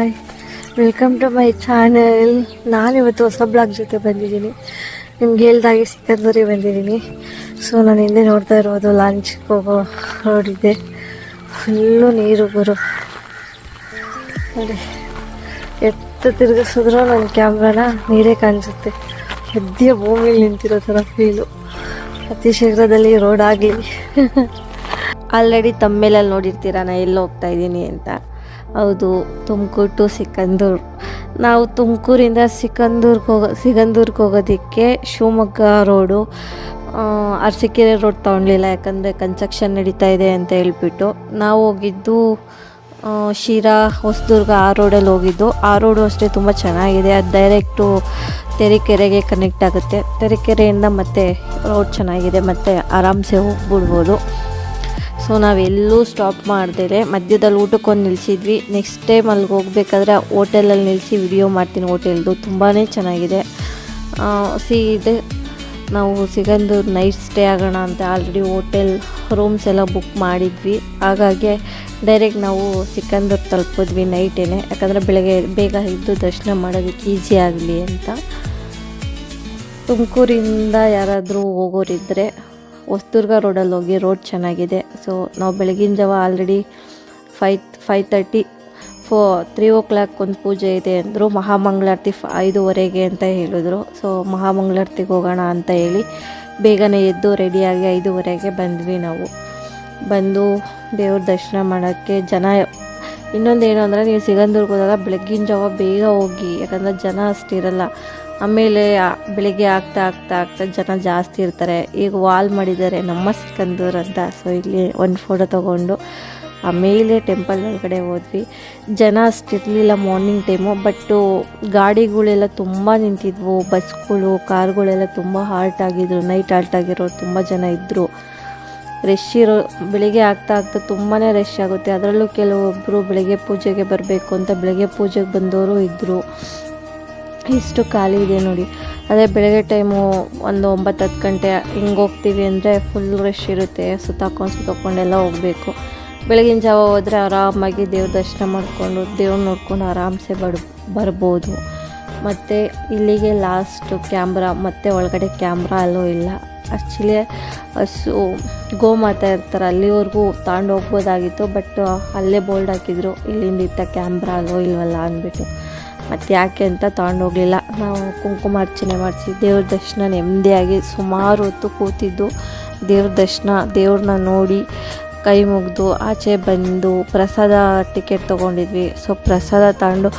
Hi, welcome to my channel. ನಾನಿವತ್ತು ಹೊಸ blog ಜೊತೆ ಬಂದಿದ್ದೀನಿ. ನಿಮ್ಗೆ ಹೇಳ್ದಾಗೆ ಸಿಕ್ಕಂದೂರಿಗೆ ಬಂದಿದ್ದೀನಿ. ಸೊ ನಾನು ಹಿಂದೆ ನೋಡ್ತಾ ಇರೋದು ಲಾಂಚ್ಗೆ ಹೋಗೋ ರೋಡ್ ಇದೆ. ಫುಲ್ಲು ನೀರು ಬರೋ ನೋಡಿ, ಎತ್ತ ತಿರುಗಿಸಿದ್ರು ನನ್ನ ಕ್ಯಾಮ್ರಾನ ನೀರೇ ಕಾಣಿಸುತ್ತೆ. ಸದ್ಯ ಭೂಮಿಲಿ ನಿಂತಿರೋ ಥರ ಫೀಲು. ಅತಿ ಶೀಘ್ರದಲ್ಲಿ ರೋಡ್ ಆಗಲಿ. ಆಲ್ರೆಡಿ ತಮ್ಮೇಲಲ್ಲಿ ನೋಡಿರ್ತೀರ ನಾನು ಎಲ್ಲಿ ಹೋಗ್ತಾ ಇದ್ದೀನಿ ಅಂತ. ಹೌದು, ತುಮಕೂರು ಟು ಸಿಕಂದೂರು. ನಾವು ತುಮಕೂರಿಂದ ಸಿಗಂದೂರ್ಗೆ ಹೋಗೋದಕ್ಕೆ ಶಿವಮೊಗ್ಗ ರೋಡು, ಅರಸೀಕೆರೆ ರೋಡ್ ತೊಗೊಳ್ಲಿಲ್ಲ, ಯಾಕಂದರೆ ಕನ್ಸ್ಟ್ರಕ್ಷನ್ ನಡೀತಾ ಇದೆ ಅಂತ ಹೇಳ್ಬಿಟ್ಟು. ನಾವು ಹೋಗಿದ್ದು ಶಿರಾ, ಹೊಸದುರ್ಗ ಆ ರೋಡಲ್ಲಿ ಹೋಗಿದ್ದು. ಆ ರೋಡು ಅಷ್ಟೇ ತುಂಬ ಚೆನ್ನಾಗಿದೆ. ಅದು ಡೈರೆಕ್ಟು ತರೀಕೆರೆಗೆ ಕನೆಕ್ಟ್ ಆಗುತ್ತೆ. ತರೀಕೆರೆಯಿಂದ ಮತ್ತೆ ರೋಡ್ ಚೆನ್ನಾಗಿದೆ, ಮತ್ತು ಆರಾಮ್ಸೆ ಹೋಗ್ಬಿಡ್ಬೋದು. ಸೊ ನಾವೆಲ್ಲೂ ಸ್ಟಾಪ್ ಮಾಡ್ದೇಲೆ ಮಧ್ಯದಲ್ಲಿ ಊಟಕ್ಕೊಂದು ನಿಲ್ಲಿಸಿದ್ವಿ. ನೆಕ್ಸ್ಟ್ ಟೈಮ್ ಅಲ್ಲಿಗೆ ಹೋಗ್ಬೇಕಾದ್ರೆ ಹೋಟೆಲಲ್ಲಿ ನಿಲ್ಲಿಸಿ ವಿಡಿಯೋ ಮಾಡ್ತೀನಿ. ಹೋಟೆಲ್ದು ತುಂಬಾ ಚೆನ್ನಾಗಿದೆ. ಇದೆ ನಾವು ಸಿಗಂದೂರು ನೈಟ್ ಸ್ಟೇ ಆಗೋಣ ಅಂತ ಆಲ್ರೆಡಿ ಹೋಟೆಲ್ ರೂಮ್ಸ್ ಎಲ್ಲ ಬುಕ್ ಮಾಡಿದ್ವಿ. ಹಾಗಾಗಿ ಡೈರೆಕ್ಟ್ ನಾವು ಸಿಕಂದೂರು ತಲುಪಿದ್ವಿ ನೈಟೇನೆ, ಯಾಕಂದರೆ ಬೆಳಗ್ಗೆ ಬೇಗ ಇದ್ದು ದರ್ಶನ ಮಾಡೋದಕ್ಕೆ ಈಸಿ ಆಗಲಿ ಅಂತ. ತುಮಕೂರಿಂದ ಯಾರಾದರೂ ಹೋಗೋರಿದ್ದರೆ ಹೊಸದುರ್ಗ ರೋಡಲ್ಲಿ ಹೋಗಿ, ರೋಡ್ ಚೆನ್ನಾಗಿದೆ. ಸೊ ನಾವು ಬೆಳಗಿನ ಜಾವ ಆಲ್ರೆಡಿ 5:30 3 o'clock ಒಂದು ಪೂಜೆ ಇದೆ ಅಂದರು. ಮಹಾಮಂಗಳಾರತಿ 5:15 ಅಂತ ಹೇಳಿದ್ರು. ಸೊ ಮಹಾಮಂಗಳಾರತಿಗೆ ಹೋಗೋಣ ಅಂತ ಹೇಳಿ ಬೇಗನೆ ಎದ್ದು ರೆಡಿಯಾಗಿ 5:15 ಬಂದ್ವಿ. ನಾವು ಬಂದು ದೇವ್ರ ದರ್ಶನ ಮಾಡೋಕ್ಕೆ ಜನ. ಇನ್ನೊಂದೇನು ಅಂದರೆ, ನೀವು ಸಿಗಂದೂರ್ಗೆ ಹೋದಾಗ ಬೆಳಗ್ಗಿನ ಜಾವ ಬೇಗ ಹೋಗಿ, ಯಾಕಂದರೆ ಜನ ಅಷ್ಟಿರಲ್ಲ. ಆಮೇಲೆ ಬೆಳಿಗ್ಗೆ ಆಗ್ತಾ ಜನ ಜಾಸ್ತಿ ಇರ್ತಾರೆ. ಈಗ ವಾಲ್ ಮಾಡಿದ್ದಾರೆ ನಮ್ಮ ಸಿಕಂದೂರು ಅಂತ. ಸೊ ಇಲ್ಲಿ ಒಂದು ಫೋಟೋ ತೊಗೊಂಡು ಆಮೇಲೆ ಟೆಂಪಲ್ ಒಳಗಡೆ ಹೋದ್ವಿ. ಜನ ಅಷ್ಟಿರಲಿಲ್ಲ ಮಾರ್ನಿಂಗ್ ಟೈಮು, ಬಟ್ಟು ಗಾಡಿಗಳೆಲ್ಲ ತುಂಬ ನಿಂತಿದ್ವು. ಬಸ್ಗಳು, ಕಾರ್ಗಳೆಲ್ಲ ತುಂಬ ಹಾಲ್ಟ್ ಆಗಿದ್ರು. ನೈಟ್ ಹಾಲ್ಟ್ ಆಗಿರೋರು ತುಂಬ ಜನ ಇದ್ದರು. ರಶ್ ಬೆಳಿಗ್ಗೆ ಆಗ್ತಾ ತುಂಬಾ ರಶ್ ಆಗುತ್ತೆ. ಅದರಲ್ಲೂ ಕೆಲವೊಬ್ಬರು ಬೆಳಗ್ಗೆ ಪೂಜೆಗೆ ಬರಬೇಕು ಅಂತ ಬೆಳಗ್ಗೆ ಪೂಜೆಗೆ ಬಂದವರು ಇದ್ದರು. ಇಷ್ಟು ಖಾಲಿ ಇದೆ ನೋಡಿ. ಅದೇ ಬೆಳಗ್ಗೆ ಟೈಮು ಒಂದು 9-10 ಗಂಟೆ ಹಿಂಗೆ ಹೋಗ್ತೀವಿ ಅಂದರೆ ಫುಲ್ ರಶ್ ಇರುತ್ತೆ. ಸುತ್ತಾಕೊಂಡೆಲ್ಲ ಹೋಗಬೇಕು. ಬೆಳಗಿನ ಜಾವ ಹೋದರೆ ಆರಾಮಾಗಿ ದೇವ್ರ ದರ್ಶನ ಮಾಡಿಕೊಂಡು ದೇವ್ರು ನೋಡ್ಕೊಂಡು ಆರಾಮ್ಸೆ ಬರ್ಬೋದು. ಮತ್ತು ಇಲ್ಲಿಗೆ ಲಾಸ್ಟು ಕ್ಯಾಮ್ರಾ, ಮತ್ತು ಒಳಗಡೆ ಕ್ಯಾಮ್ರಾ ಅಲ್ಲೋ ಇಲ್ಲ. ಆ್ಯಕ್ಚುಲಿ ಗೋಮಾತಾ ಇರ್ತಾರೆ, ಅಲ್ಲಿವರೆಗೂ ತಗೊಂಡು ಹೋಗ್ಬೋದಾಗಿತ್ತು. ಬಟ್ ಅಲ್ಲೇ ಬೋಲ್ಡ್ ಹಾಕಿದ್ರು, ಇಲ್ಲಿಂದ ಇತ್ತ ಕ್ಯಾಮ್ರಾ ಅಲ್ಲೋ ಇಲ್ವಲ್ಲ ಅಂದ್ಬಿಟ್ಟು. ಮತ್ತು ಯಾಕೆ ಅಂತ ತೊಗೊಂಡೋಗಲಿಲ್ಲ. ನಾವು ಕುಂಕುಮಾರ್ಚನೆ ಮಾಡಿಸಿ ದೇವ್ರ ದರ್ಶನ ನೆಮ್ಮದಿಯಾಗಿ ಸುಮಾರು ಹೊತ್ತು ಕೂತಿದ್ದು. ದೇವ್ರನ್ನ ನೋಡಿ ಕೈ ಮುಗಿದು ಆಚೆ ಬಂದು ಪ್ರಸಾದ ಟಿಕೆಟ್ ತೊಗೊಂಡಿದ್ವಿ. ಸೊ ಪ್ರಸಾದ ತಗೊಂಡು,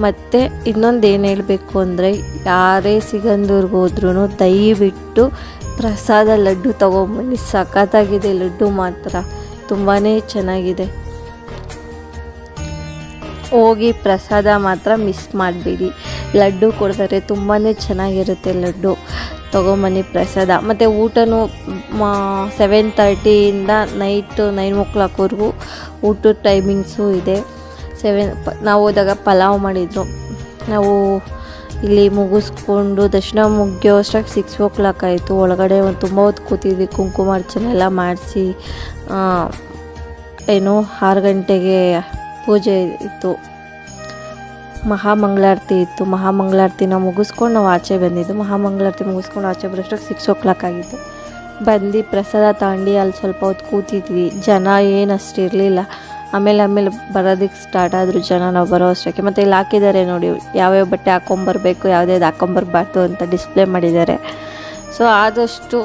ಮತ್ತು ಇನ್ನೊಂದು ಏನು ಹೇಳಬೇಕು ಅಂದರೆ, ಯಾರೇ ಸಿಗಂದೂರ್ಗೆ ಹೋದ್ರೂ ದಯವಿಟ್ಟು ಪ್ರಸಾದ ಲಡ್ಡು ತೊಗೊಂಬನ್ನಿ. ಸಖತ್ತಾಗಿದೆ ಲಡ್ಡು ಮಾತ್ರ, ತುಂಬಾ ಚೆನ್ನಾಗಿದೆ. ಹೋಗಿ ಪ್ರಸಾದ ಮಾತ್ರ ಮಿಸ್ ಮಾಡಬೇಡಿ. ಲಡ್ಡು ಕೊಡ್ತಾರೆ, ತುಂಬಾ ಚೆನ್ನಾಗಿರುತ್ತೆ ಲಡ್ಡು. ತೊಗೊಂಬನ್ನಿ ಪ್ರಸಾದ. ಮತ್ತು ಊಟನೂ 7:30 ನೈಟ್ 9 o'clockವರೆಗೂ ಊಟದ ಟೈಮಿಂಗ್ಸು ಇದೆ. ನಾವು ಹೋದಾಗ ಪಲಾವ್ ಮಾಡಿದರು. ನಾವು ಇಲ್ಲಿ ಮುಗಿಸ್ಕೊಂಡು ದರ್ಶನ ಮುಗಿಯೋ ಅಷ್ಟಾಗಿ 6 o'clock ಆಯಿತು. ಒಳಗಡೆ ತುಂಬ ಹೊತ್ತು ಕೂತಿದ್ವಿ. ಕುಂಕುಮಾರ್ಚನೆ ಎಲ್ಲ ಮಾಡಿಸಿ 6 ಗಂಟೆಗೆ ಪೂಜೆ ಇತ್ತು. ಮಹಾಮಂಗಳಾರತಿ ಇತ್ತು. ಮಹಾಮಂಗಳಾರತಿನ ಮುಗಿಸ್ಕೊಂಡು ನಾವು ಆಚೆ ಬಂದಿದ್ದು. ಮಹಾಮಂಗಳಾರತಿ ಮುಗಿಸ್ಕೊಂಡು ಆಚೆ ಬರೋಷ್ಟಕ್ಕೆ 6 o'clock ಆಗಿತ್ತು. ಬಂದು ಪ್ರಸಾದ ತಗೊಂಡು ಅಲ್ಲಿ ಸ್ವಲ್ಪ ಹೊತ್ತು ಕೂತಿದ್ವಿ. ಜನ ಏನಷ್ಟು ಇರಲಿಲ್ಲ. ಆಮೇಲೆ ಬರೋದಕ್ಕೆ ಸ್ಟಾರ್ಟ್ ಆದರು ಜನ ನಾವು ಬರೋ ಅಷ್ಟಕ್ಕೆ. ಮತ್ತು ಇಲ್ಲಿ ಹಾಕಿದ್ದಾರೆ ನೋಡಿ, ಯಾವ್ಯಾವ ಬಟ್ಟೆ ಹಾಕ್ಕೊಂಬರ್ಬೇಕು, ಯಾವುದ್ಯಾವ್ದು ಹಾಕ್ಕೊಂಬರ್ಬಾರ್ದು ಅಂತ ಡಿಸ್ಪ್ಲೇ ಮಾಡಿದ್ದಾರೆ. ಸೊ ಆದಷ್ಟು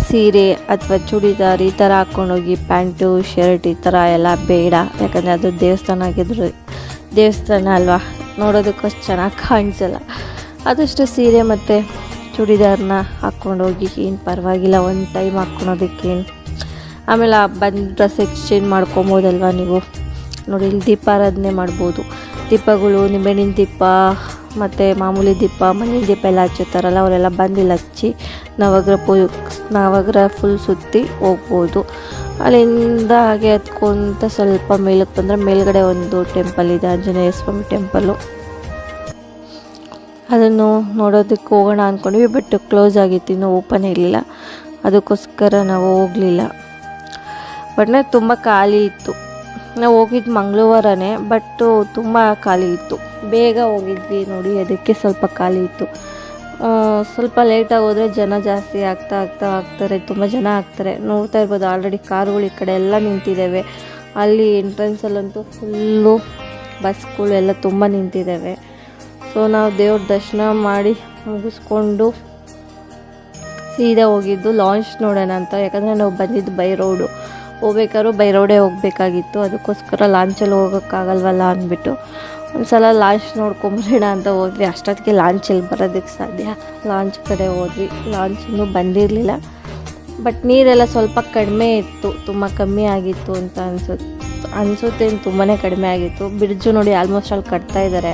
ಸೀರೆ ಅಥವಾ ಚೂಡಿದಾರ್ ಈ ಥರ ಹಾಕ್ಕೊಂಡೋಗಿ, ಪ್ಯಾಂಟು ಶರ್ಟ್ ಈ ಥರ ಎಲ್ಲ ಬೇಡ. ಯಾಕಂದರೆ ಅದು ದೇವಸ್ಥಾನ ಅಲ್ವಾ, ನೋಡೋದಕ್ಕಷ್ಟು ಚೆನ್ನಾಗಿ ಕಾಣಿಸಲ್ಲ. ಆದಷ್ಟು ಸೀರೆ ಮತ್ತು ಚೂಡಿದಾರನ್ನ ಹಾಕ್ಕೊಂಡೋಗಿ, ಏನು ಪರವಾಗಿಲ್ಲ, ಒಂದು ಟೈಮ್ ಹಾಕ್ಕೊಳೋದಕ್ಕೇನು. ಆಮೇಲೆ ಬಂದು ಡ್ರೆಸ್ ಎಕ್ಸ್ಚೇಂಜ್ ಮಾಡ್ಕೊಬೋದಲ್ವ ನೀವು. ನೋಡಿ, ಇಲ್ಲಿ ದೀಪಾರಾಧನೆ ಮಾಡ್ಬೋದು. ದೀಪಗಳು, ನಿಂಬೆಹಣ್ಣಿನ ದೀಪ ಮತ್ತು ಮಾಮೂಲಿ ದೀಪ, ಮಣ್ಣಿನ ದೀಪ ಎಲ್ಲ ಹಚ್ಚುತ್ತಾರಲ್ಲ, ಅವರೆಲ್ಲ ಬಂದಿಲ್ಲ ಹಚ್ಚಿ ನವಗ್ರಹ ಫುಲ್ ಸುತ್ತಿ ಹೋಗ್ಬೋದು. ಅಲ್ಲಿಂದ ಹಾಗೆ ಹತ್ಕೊಂತ ಸ್ವಲ್ಪ ಮೇಲಕ್ಕೆ ಬಂದರೆ ಮೇಲ್ಗಡೆ ಒಂದು ಟೆಂಪಲ್ ಇದೆ, ಆಂಜನೇಯ ಸ್ವಾಮಿ ಟೆಂಪಲ್ಲು. ಅದನ್ನು ನೋಡೋದಕ್ಕೆ ಹೋಗೋಣ ಅಂದ್ಕೊಂಡ್ವಿ. ಬಟ್ ಕ್ಲೋಸ್ ಆಗಿತ್ತು, ಇನ್ನೂ ಓಪನ್ ಇರಲಿಲ್ಲ. ಅದಕ್ಕೋಸ್ಕರ ನಾವು ಹೋಗಲಿಲ್ಲ. ಬಟ್ ತುಂಬ ಖಾಲಿ ಇತ್ತು. ನಾವು ಹೋಗಿದ್ದು ಮಂಗಳವಾರನೇ, ಬಟ್ಟು ತುಂಬ ಖಾಲಿ ಇತ್ತು. ಬೇಗ ಹೋಗಿದ್ವಿ ನೋಡಿ, ಅದಕ್ಕೆ ಸ್ವಲ್ಪ ಖಾಲಿ ಇತ್ತು. ಸ್ವಲ್ಪ ಲೇಟಾಗಿ ಹೋದರೆ ಜನ ಜಾಸ್ತಿ ಆಗ್ತಾರೆ, ತುಂಬ ಜನ ಆಗ್ತಾರೆ. ನೋಡ್ತಾ ಇರ್ಬೋದು ಆಲ್ರೆಡಿ ಕಾರುಗಳು ಈ ಕಡೆ ಎಲ್ಲ ನಿಂತಿದ್ದಾವೆ. ಅಲ್ಲಿ ಎಂಟ್ರೆನ್ಸಲ್ಲಂತೂ ಫುಲ್ಲು ಬಸ್ಗಳು ಎಲ್ಲ ತುಂಬ ನಿಂತಿದ್ದಾವೆ. ಸೊ ನಾವು ದೇವ್ರ ದರ್ಶನ ಮಾಡಿ ಮುಗಿಸ್ಕೊಂಡು ಸೀದಾ ಹೋಗಿದ್ದು ಲಾಂಚ್ ನೋಡೋಣ ಅಂತ. ಯಾಕಂದರೆ ನಾವು ಬಂದಿದ್ದು ಬೈ ರೋಡು, ಹೋಗ್ಬೇಕಾದ್ರೂ ಬೈ ರೋಡೇ ಹೋಗಬೇಕಾಗಿತ್ತು. ಅದಕ್ಕೋಸ್ಕರ ಲಾಂಚಲ್ಲಿ ಹೋಗೋಕ್ಕಾಗಲ್ವಲ್ಲ ಅಂದ್ಬಿಟ್ಟು ಒಂದು ಸಲ ಲಾಂಚ್ ನೋಡ್ಕೊಂಬರೋಣ ಅಂತ ಹೋದ್ವಿ. ಅಷ್ಟೊತ್ತಿಗೆ ಲಾಂಚಲ್ಲಿ ಬರೋದಕ್ಕೆ ಸಾಧ್ಯ. ಲಾಂಚ್ ಕಡೆ ಹೋದ್ವಿ. ಲಾಂಚ್ ಇನ್ನೂ ಬಂದಿರಲಿಲ್ಲ, ಬಟ್ ನೀರೆಲ್ಲ ಸ್ವಲ್ಪ ಕಡಿಮೆ ಇತ್ತು, ತುಂಬ ಕಮ್ಮಿ ಆಗಿತ್ತು ಅಂತ ಅನಿಸುತ್ತೆ. ತುಂಬಾ ಕಡಿಮೆ ಆಗಿತ್ತು. ಬ್ರಿಡ್ಜು ನೋಡಿ ಆಲ್ಮೋಸ್ಟ್ ಅಲ್ಲಿ ಕಟ್ತಾ ಇದ್ದಾರೆ.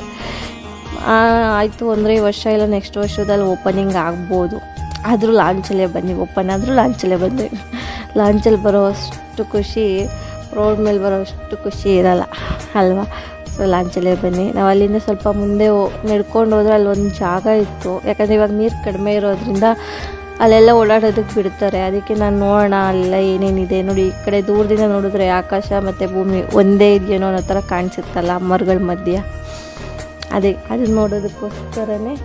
ಆಯಿತು ಅಂದರೆ ಈ ವರ್ಷ ಇಲ್ಲ ನೆಕ್ಸ್ಟ್ ವರ್ಷದಲ್ಲಿ ಓಪನಿಂಗ್ ಆಗ್ಬೋದು. ಆದರೂ ಲಾಂಚಲ್ಲೇ ಬನ್ನಿ, ಓಪನ್ ಆದರೂ ಲಾಂಚಲ್ಲೇ ಬಂದ್ವಿ. ಲಾಂಚಲ್ಲಿ ಬರೋಷ್ಟು ಖುಷಿ ರೋಡ್ ಮೇಲೆ ಬರೋಷ್ಟು ಖುಷಿ ಇರಲ್ಲ ಅಲ್ವಾ. ಸೊ ಲಾಂಚಲ್ಲೇ ಬನ್ನಿ. ನಾವು ಅಲ್ಲಿಂದ ಸ್ವಲ್ಪ ಮುಂದೆ ನಡ್ಕೊಂಡು ಹೋದ್ರೆ ಅಲ್ಲೊಂದು ಜಾಗ ಇತ್ತು. ಯಾಕಂದರೆ ಇವಾಗ ನೀರು ಕಡಿಮೆ ಇರೋದ್ರಿಂದ ಅಲ್ಲೆಲ್ಲ ಓಡಾಡೋದಕ್ಕೆ ಬಿಡ್ತಾರೆ. ಅದಕ್ಕೆ ನಾನು ನೋಡೋಣ ಅಲ್ಲೆಲ್ಲ ಏನೇನಿದೆ ನೋಡಿ. ಈ ಕಡೆ ದೂರದಿಂದ ನೋಡಿದ್ರೆ ಆಕಾಶ ಮತ್ತು ಭೂಮಿ ಒಂದೇ ಇದೆಯೇನೋ ಅನ್ನೋ ಥರ ಕಾಣಿಸುತ್ತಲ್ಲ ಮರಗಳ ಮಧ್ಯ. ಅದನ್ನು ನೋಡೋದಕ್ಕೋಸ್ಕರನೇ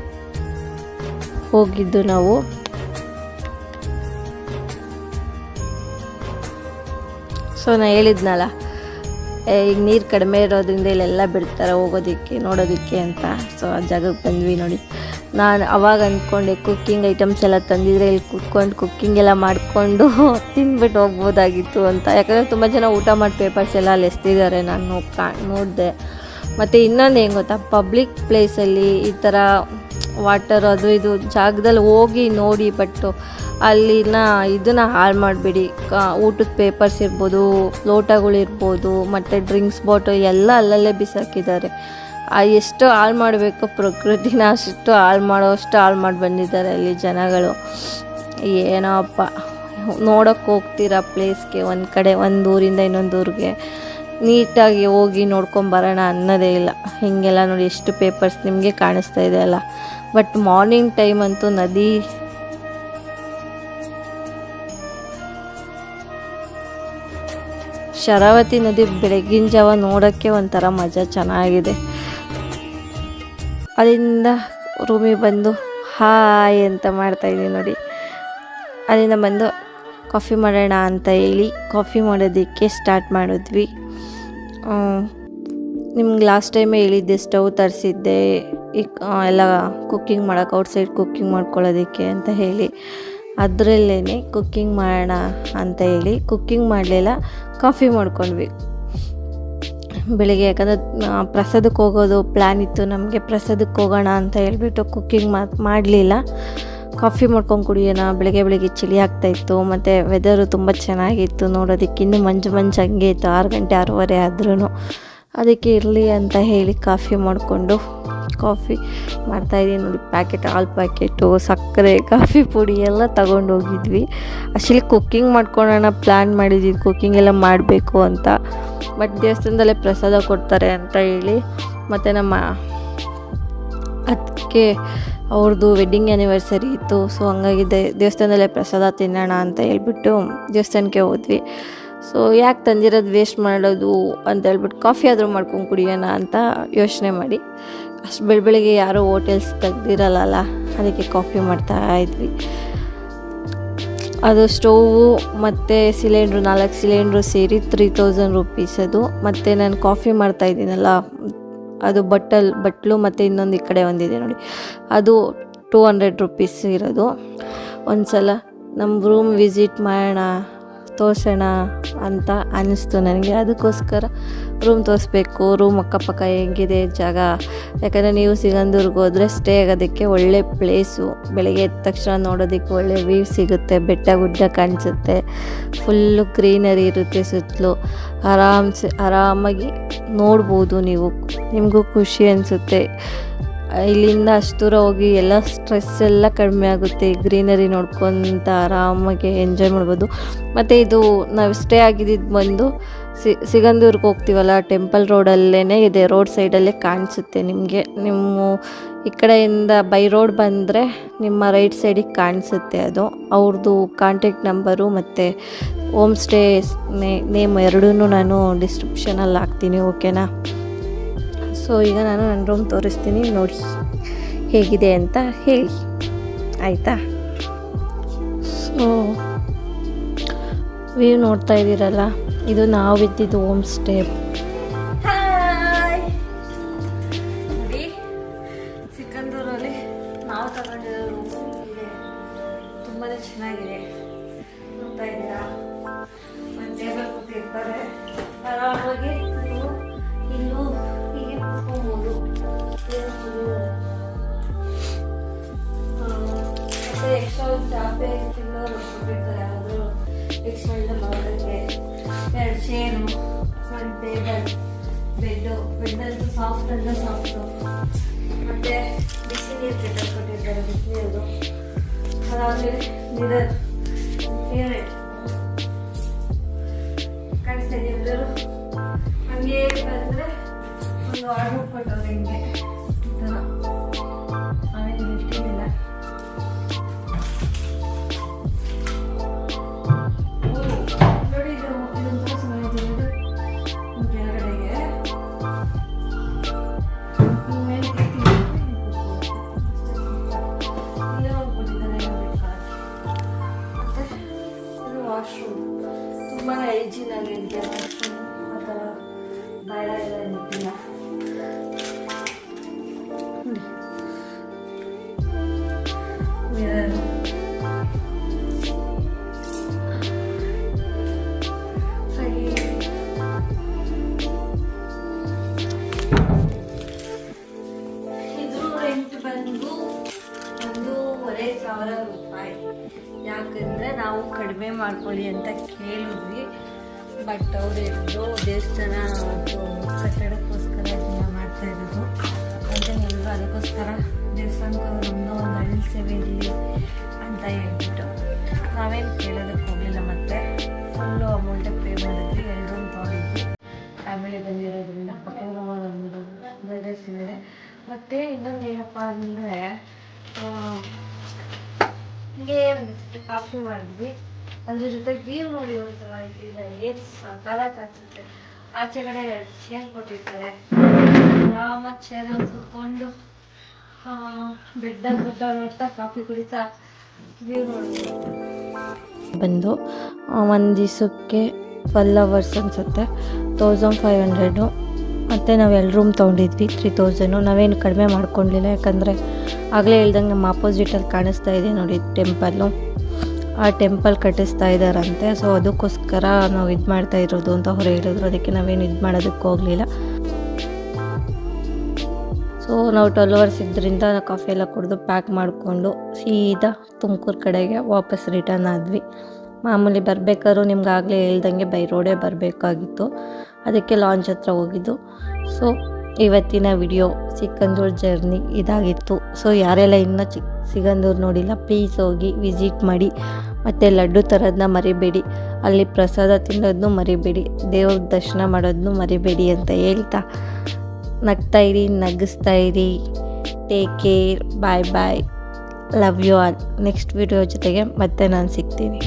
ಹೋಗಿದ್ದು ನಾವು. ಸೊ ನಾನು ಹೇಳಿದ್ನಲ್ಲ, ಈಗ ನೀರು ಕಡಿಮೆ ಇರೋದ್ರಿಂದ ಇಲ್ಲೆಲ್ಲ ಬಿಡ್ತಾರೆ ಹೋಗೋದಕ್ಕೆ ನೋಡೋದಕ್ಕೆ ಅಂತ. ಸೊ ಆ ಜಾಗಕ್ಕೆ ಬಂದ್ವಿ ನೋಡಿ. ನಾನು ಅವಾಗ ಅಂದ್ಕೊಂಡೆ ಕುಕ್ಕಿಂಗ್ ಐಟಮ್ಸ್ ಎಲ್ಲ ತಂದಿದ್ರೆ ಇಲ್ಲಿ ಕುತ್ಕೊಂಡು ಕುಕ್ಕಿಂಗ್ ಎಲ್ಲ ಮಾಡಿಕೊಂಡು ತಿಂದ್ಬಿಟ್ಟು ಹೋಗ್ಬೋದಾಗಿತ್ತು ಅಂತ. ಯಾಕಂದರೆ ತುಂಬ ಜನ ಊಟ ಮಾಡಿ ಪೇಪರ್ಸ್ ಎಲ್ಲ ಅಲ್ಲಿ ಎಸ್ತಿದ್ದಾರೆ, ನಾನು ನೋಡಿದೆ. ಮತ್ತು ಇನ್ನೊಂದು ಏನು ಗೊತ್ತಾ, ಪಬ್ಲಿಕ್ ಪ್ಲೇಸಲ್ಲಿ ಈ ಥರ ವಾಟರ್ ಅದು ಇದು ಜಾಗದಲ್ಲಿ ಹೋಗಿ ನೋಡಿ, ಬಟ್ಟು ಅಲ್ಲಿನ ಇದನ್ನು ಹಾಳು ಮಾಡಬೇಡಿ. ಊಟದ ಪೇಪರ್ಸ್ ಇರ್ಬೋದು, ಲೋಟಗಳಿರ್ಬೋದು, ಮತ್ತು ಡ್ರಿಂಕ್ಸ್ ಬಾಟಲ್ ಎಲ್ಲ ಅಲ್ಲಲ್ಲೇ ಬಿಸಾಕಿದ್ದಾರೆ. ಎಷ್ಟು ಹಾಳು ಮಾಡಬೇಕು ಪ್ರಕೃತಿನ ಅಷ್ಟು ಹಾಳು ಹಾಳು ಬಂದಿದ್ದಾರೆ ಅಲ್ಲಿ ಜನಗಳು. ಏನೋಪ್ಪ, ನೋಡೋಕ್ಕೆ ಹೋಗ್ತೀರಾ ಪ್ಲೇಸ್ಗೆ, ಒಂದು ಊರಿಂದ ಇನ್ನೊಂದು ಊರಿಗೆ ನೀಟಾಗಿ ಹೋಗಿ ನೋಡ್ಕೊಂಬರೋಣ ಅನ್ನೋದೇ ಇಲ್ಲ. ಹೀಗೆಲ್ಲ ನೋಡಿ ಎಷ್ಟು ಪೇಪರ್ಸ್ ನಿಮಗೆ ಕಾಣಿಸ್ತಾ ಇದೆ ಅಲ್ಲ. ಬಟ್ ಮಾರ್ನಿಂಗ್ ಟೈಮ್ ಅಂತೂ ನದಿ ಶರಾವತಿ ನದಿ ಬೆಳಗಿನ ಜಾವ ನೋಡೋಕ್ಕೆ ಒಂಥರ ಮಜಾ, ಚೆನ್ನಾಗಿದೆ. ಅಲ್ಲಿಂದ ರೂಮಿಗೆ ಬಂದು ಹಾಯ್ ಅಂತ ಮಾಡ್ತಾಯಿದ್ದೀನಿ ನೋಡಿ. ಅಲ್ಲಿಂದ ಬಂದು ಕಾಫಿ ಮಾಡೋಣ ಅಂತ ಹೇಳಿ ಕಾಫಿ ಮಾಡೋದಕ್ಕೆ ಸ್ಟಾರ್ಟ್ ಮಾಡಿದ್ವಿ. ನಿಮ್ಗೆ ಲಾಸ್ಟ್ ಟೈಮೇ ಹೇಳಿದ್ದೆ, ಸ್ಟವ್ ತರಿಸಿದ್ದೆ ಎಲ್ಲ ಕುಕ್ಕಿಂಗ್ ಮಾಡೋಕೆ, ಔಟ್ಸೈಡ್ ಕುಕ್ಕಿಂಗ್ ಮಾಡ್ಕೊಳ್ಳೋದಕ್ಕೆ ಅಂತ ಹೇಳಿ. ಅದರಲ್ಲೇ ಕುಕ್ಕಿಂಗ್ ಮಾಡೋಣ ಅಂತ ಹೇಳಿ ಕುಕ್ಕಿಂಗ್ ಮಾಡಲಿಲ್ಲ, ಕಾಫಿ ಮಾಡ್ಕೊಂಡ್ವಿ ಬೆಳಿಗ್ಗೆ. ಯಾಕಂದರೆ ಪ್ರಸಾದಕ್ಕೆ ಹೋಗೋದು ಪ್ಲ್ಯಾನ್ ಇತ್ತು ನಮಗೆ, ಪ್ರಸಾದಕ್ಕೆ ಹೋಗೋಣ ಅಂತ ಹೇಳ್ಬಿಟ್ಟು ಕುಕ್ಕಿಂಗ್ ಮಾಡಲಿಲ್ಲ. ಕಾಫಿ ಮಾಡ್ಕೊಂಡು ಕುಡಿಯೋಣ. ಬೆಳಗ್ಗೆ ಚಳಿ ಆಗ್ತಾಯಿತ್ತು, ಮತ್ತು ವೆದರು ತುಂಬ ಚೆನ್ನಾಗಿತ್ತು ನೋಡೋದಕ್ಕೆ. ಇನ್ನೂ ಮಂಜು ಹಂಗೆ ಇತ್ತು, 6 ಗಂಟೆ 6:30 ಆದ್ರೂ. ಅದಕ್ಕೆ ಇರಲಿ ಅಂತ ಹೇಳಿ ಕಾಫಿ ಮಾಡಿಕೊಂಡು ಕಾಫಿ ಮಾಡ್ತಾಯಿದ್ದೀನಿ ನೋಡಿ. ಹಾಲು ಪ್ಯಾಕೆಟು, ಸಕ್ಕರೆ, ಕಾಫಿ ಪುಡಿ ಎಲ್ಲ ತಗೊಂಡು ಹೋಗಿದ್ವಿ. ಆ್ಯಕ್ಚುಲಿ ಕುಕ್ಕಿಂಗ್ ಮಾಡ್ಕೊಳ್ಳೋಣ ಪ್ಲ್ಯಾನ್ ಮಾಡಿದ್ವಿ, ಕುಕ್ಕಿಂಗ್ ಎಲ್ಲ ಮಾಡಬೇಕು ಅಂತ. ಬಟ್ ದೇವಸ್ಥಾನದಲ್ಲೇ ಪ್ರಸಾದ ಕೊಡ್ತಾರೆ ಅಂತ ಹೇಳಿ, ಮತ್ತು ನಮ್ಮ ಅದಕ್ಕೆ ಅವ್ರದ್ದು ವೆಡ್ಡಿಂಗ್ ಆ್ಯನಿವರ್ಸರಿ ಇತ್ತು. ಸೊ ಹಂಗಾಗಿ ದೇವಸ್ಥಾನದಲ್ಲೇ ಪ್ರಸಾದ ತಿನ್ನೋಣ ಅಂತ ಹೇಳ್ಬಿಟ್ಟು ದೇವಸ್ಥಾನಕ್ಕೆ ಹೋದ್ವಿ. ಸೊ ಯಾಕೆ ತಂದಿರೋದು ವೇಸ್ಟ್ ಮಾಡೋದು ಅಂತ ಹೇಳ್ಬಿಟ್ಟು ಕಾಫಿ ಆದರೂ ಮಾಡ್ಕೊಂಡು ಕುಡಿಯೋಣ ಅಂತ ಯೋಚನೆ ಮಾಡಿ, ಅಷ್ಟು ಬೆಳಗ್ಗೆ ಯಾರೂ ಹೋಟೆಲ್ಸ್ ತೆಗ್ದಿರಲ್ಲ, ಅದಕ್ಕೆ ಕಾಫಿ ಮಾಡ್ತಾಯಿದ್ವಿ. ಅದು ಸ್ಟೋವು ಮತ್ತು ಸಿಲಿಂಡ್ರು 4 ಸಿಲಿಂಡ್ರು ಸೇರಿ 3000 ರೂಪೀಸ್ ಅದು. ಮತ್ತು ನಾನು ಕಾಫಿ ಮಾಡ್ತಾಯಿದ್ದೀನಲ್ಲ, ಅದು ಬಟ್ಲು ಮತ್ತು ಇನ್ನೊಂದು ಈ ಕಡೆ ಒಂದಿದೆ ನೋಡಿ, ಅದು 200 ರೂಪೀಸ್ ಇರೋದು. ಒಂದು ಸಲ ನಮ್ಮ ರೂಮ್ ವಿಸಿಟ್ ಮಾಡೋಣ, ತೋರಿಸೋಣ ಅಂತ ಅನ್ನಿಸ್ತು ನನಗೆ. ಅದಕ್ಕೋಸ್ಕರ ರೂಮ್ ತೋರಿಸ್ಬೇಕು, ರೂಮ್ ಅಕ್ಕಪಕ್ಕ ಹೆಂಗಿದೆ ಜಾಗ. ಯಾಕಂದರೆ ನೀವು ಸಿಗಂದೂರ್ಗೆ ಹೋದರೆ ಸ್ಟೇ ಆಗೋದಕ್ಕೆ ಒಳ್ಳೆ ಪ್ಲೇಸು. ಬೆಳಗ್ಗೆ ಎದ್ದ ತಕ್ಷಣ ನೋಡೋದಕ್ಕೆ ಒಳ್ಳೆ ವ್ಯೂ ಸಿಗುತ್ತೆ, ಬೆಟ್ಟ ಗುಡ್ಡ ಕಾಣಿಸುತ್ತೆ, ಫುಲ್ಲು ಗ್ರೀನರಿ ಇರುತ್ತೆ ಸುತ್ತಲೂ. ಆರಾಮಾಗಿ ನೋಡ್ಬೋದು ನೀವು, ನಿಮಗೂ ಖುಷಿ ಅನಿಸುತ್ತೆ. ಇಲ್ಲಿಂದ ಅಷ್ಟು ದೂರ ಹೋಗಿ ಎಲ್ಲ ಸ್ಟ್ರೆಸ್ ಎಲ್ಲ ಕಡಿಮೆ ಆಗುತ್ತೆ. ಗ್ರೀನರಿ ನೋಡ್ಕೊತ ಆರಾಮಾಗಿ ಎಂಜಾಯ್ ಮಾಡ್ಬೋದು. ಮತ್ತು ಇದು ನಾವು ಸ್ಟೇ ಆಗಿದ್ದು ಬಂದು ಸಿಗಂದೂರ್ಗೆ ಹೋಗ್ತೀವಲ್ಲ, ಟೆಂಪಲ್ ರೋಡಲ್ಲೇ ಇದೆ, ರೋಡ್ ಸೈಡಲ್ಲೇ ಕಾಣಿಸುತ್ತೆ ನಿಮಗೆ. ನಿಮ್ಮ ಈ ಕಡೆಯಿಂದ ಬೈ ರೋಡ್ ಬಂದರೆ ನಿಮ್ಮ ರೈಟ್ ಸೈಡಿಗೆ ಕಾಣಿಸುತ್ತೆ ಅದು. ಅವ್ರದ್ದು ಕಾಂಟ್ಯಾಕ್ಟ್ ನಂಬರು ಮತ್ತು ಹೋಮ್ ಸ್ಟೇ ನೇಮ್ ಎರಡೂ ನಾನು ಡಿಸ್ಕ್ರಿಪ್ಷನಲ್ಲಿ ಹಾಕ್ತೀನಿ, ಓಕೆನಾ? ಸೊ ಈಗ ನಾನು ನನ್ನ ರೂಮ್ ತೋರಿಸ್ತೀನಿ, ನೋಡಿ ಹೇಗಿದೆ ಅಂತ ಹೇಳಿ, ಆಯಿತಾ? ಸೊ ವ್ಯೂ ನೋಡ್ತಾ ಇದ್ದೀರಲ್ಲ, ಇದು ನಾವು ಇದ್ದಿದ್ದು ಹೋಮ್ ಸ್ಟೇ. ನೋಡಿ, ಸಿಕಂದೂರಲ್ಲಿ ನಾವು ತಗೊಂಡಿರೋ ರೂಮ್ ಇದೆ, ತುಂಬಾ ಚೆನ್ನಾಗಿದೆ. ನೋಡ್ತಾ ಇದ್ದೀರಾ, ಒಂದು ಟೇಬಲ್ ಕೊಟ್ಟಿರ್ತಾರೆ, ಆರಾಮಾಗಿ ನೀವು ಇಲ್ಲೂ ಹೀಗೆ ಕೂತ್ಕೊಬೋದು. ಮತ್ತೆ ಎಕ್ಸ್ಟ್ರಾ ಒಂದು ಚಾಪೆ ತಿನ್ನೋರು ಕೊಟ್ಟಿರ್ತಾರೆ, ಅದು ಎಕ್ಸ್ಟ್ರಾ ಇಲ್ಲ ಮಾಡೋದಕ್ಕೆ. 2 ಚೇರು, 1 ಟೇಬಲ್, ಬೆಡ್ಡಂತೂ ಸಾಫ್ಟ್ ಅಂದರೆ ಸಾಫ್ಟು. ಮತ್ತು ಬಿಸಿನೀರು ಕೆಟ್ಟಲ್ಲಿ ಕೊಟ್ಟಿರ್ತಾರೆ, ಬಿಸಿನೀರು. ಅದಾದಮೇಲೆ ಮಿರರ್ ಫೇವ್ರೇಟ್ ಕಾಣಿಸ್ತಾ ಇದೆ ಎಲ್ಲರೂ. ಹಂಗೆ ಬಂದರೆ ಒಂದು ಆರ್ಡರ್ ಕೊಟ್ಟವ್ರೆ ಹಿಂಗೆ ಈ ಥರ, ಆಮೇಲೆ ಇಟ್ಟಿಲ್ಲ. ನೋಡಿ, ಇದೊಂಥರ ಚೆನ್ನಾಗಿದೆ. ಕೆಳಗಡೆಗೆ ಮೇಲೆ ಕೊಟ್ಟಿದ್ದಾರೆ. ಮತ್ತೆ ಇದು ವಾಶ್ರೂಮ್, ತುಂಬಾ ಹೈಜೀನ್ ಆಗಿದೆ ವಾಶ್ರೂಮ್. ಆ ಥರ ಬೇಡ ಎಲ್ಲ ಇರ್ತಿಲ್ಲ. ಮಿರರ್, ಬಂದು 1,500 ರೂಪಾಯಿ. ಯಾಕಂದರೆ ನಾವು ಕಡಿಮೆ ಮಾಡ್ಕೊಳ್ಳಿ ಅಂತ ಕೇಳಿದ್ವಿ, ಬಟ್ ಅವ್ರು ಹೇಳಿದ್ರು ದೇವಸ್ಥಾನ ಕಟ್ಟಡಕ್ಕೋಸ್ಕರ ಇದನ್ನ ಮಾಡ್ತಾ ಇರೋದು ಅಂತ ಹೇಳಿದ್ರು. ಅದಕ್ಕೋಸ್ಕರ ದೇವಸ್ಥಾನಕ್ಕೆ ನಮ್ಮದು ಒಂದು ಅಳಿಲ್ ಸೇವೆ ಇರಲಿ ಅಂತ ಹೇಳ್ಬಿಟ್ಟು ನಾವೇನು ಕೇಳೋದಕ್ಕೆ ಹೋಗಲಿಲ್ಲ. ಮತ್ತು ಫುಲ್ಲು ಅಮೌಂಟೇ ಪೇ ಮಾಡಿದ್ವಿ, 2 ರೂಮ್ ತೊಗೊಂಡಿದ್ವಿ. ಫ್ಯಾಮಿಲಿ ಬಂದಿರೋದ್ರಿಂದ ಬ್ರದರ್ಸ್ ಇದ್ದಾರೆ. ಮತ್ತು ಇನ್ನೊಂದು ಏನಪ್ಪ ಅಂದರೆ, ಹಿಂಗೆ ಕಾಫಿ ಮಾಡಿದ್ವಿ, ಅದ್ರ ಜೊತೆ ವ್ಯೂ ನೋಡಿ ಒಂಥರ ಇಲ್ಲಿಂದ ಏನು ಸಕಾಲಕ್ಕೆ ಆಗ್ತದೆ. ಆಚೆ ಕಡೆ 2 ಚೇರ್ ಕೊಟ್ಟಿರ್ತಾರೆ, ಆರಾಮಾಗಿ ಚೇರಲ್ಲಿ ಕೂತ್ಕೊಂಡು ಬೆಡ್ಡಲ್ಲಿ ನೋಡ್ತಾ ಕಾಫಿ ಕುಡಿತಾ ವ್ಯೂ ನೋಡ್ಬೋದು. ಬಂದು ಒಂದು ದಿವಸಕ್ಕೆ 12 hours ಅನಿಸುತ್ತೆ, 1500. ಮತ್ತು ನಾವು 2 ರೂಮ್ ತೊಗೊಂಡಿದ್ವಿ, 3000. ನಾವೇನು ಕಡಿಮೆ ಮಾಡ್ಕೊಂಡಿಲ್ಲ, ಯಾಕಂದರೆ ಆಗಲೇ ಹೇಳ್ದಂಗೆ ನಮ್ಮ ಆಪೋಸಿಟಲ್ಲಿ ಕಾಣಿಸ್ತಾ ಇದೆ ನೋಡಿ ಟೆಂಪಲ್ಲು, ಆ ಟೆಂಪಲ್ ಕಟ್ಟಿಸ್ತಾ ಇದ್ದಾರಂತೆ. ಸೊ ಅದಕ್ಕೋಸ್ಕರ ನಾವು ಇದು ಮಾಡ್ತಾ ಇರೋದು ಅಂತ ಅವ್ರು ಹೇಳಿದ್ರು, ಅದಕ್ಕೆ ನಾವೇನು ಇದು ಮಾಡೋದಕ್ಕೆ ಹೋಗಲಿಲ್ಲ. ಸೊ ನಾವು 12 hours ಇದ್ದರಿಂದ ಕಾಫಿ ಎಲ್ಲ ಕುಡಿದು ಪ್ಯಾಕ್ ಮಾಡಿಕೊಂಡು ಸೀದಾ ತುಮಕೂರು ಕಡೆಗೆ ವಾಪಸ್ ರಿಟರ್ನ್ ಆದ್ವಿ. ಮಾಮೂಲಿ ಬರಬೇಕಾದ್ರೂ ನಿಮ್ಗೆ ಆಗಲೇ ಹೇಳ್ದಂಗೆ ಬೈ ರೋಡೇ ಬರಬೇಕಾಗಿತ್ತು, ಅದಕ್ಕೆ ಲಾಂಚ್ ಹತ್ರ ಹೋಗಿದ್ದು. ಸೊ ಇವತ್ತಿನ ವಿಡಿಯೋ ಸಿಗಂದೂರು ಜರ್ನಿ ಇದಾಗಿತ್ತು. ಸೊ ಯಾರೆಲ್ಲ ಇನ್ನೂ ಸಿಗಂದೂರು ನೋಡಿಲ್ಲ, ಪ್ಲೀಸ್ ಹೋಗಿ ವಿಸಿಟ್ ಮಾಡಿ. ಮತ್ತು ಲಡ್ಡು ತರೋದನ್ನ ಮರಿಬೇಡಿ, ಅಲ್ಲಿ ಪ್ರಸಾದ ತಿನ್ನೋದನ್ನು ಮರಿಬೇಡಿ, ದೇವ್ರ ದರ್ಶನ ಮಾಡೋದನ್ನು ಮರಿಬೇಡಿ ಅಂತ ಹೇಳ್ತಾ ನಗ್ತಾಯಿರಿ, ನಗಿಸ್ತಾಯಿರಿ. Take care, bye bye, love you all. Next video ಜೊತೆಗೆ ಮತ್ತೆ ನಾನು ಸಿಗ್ತೀನಿ.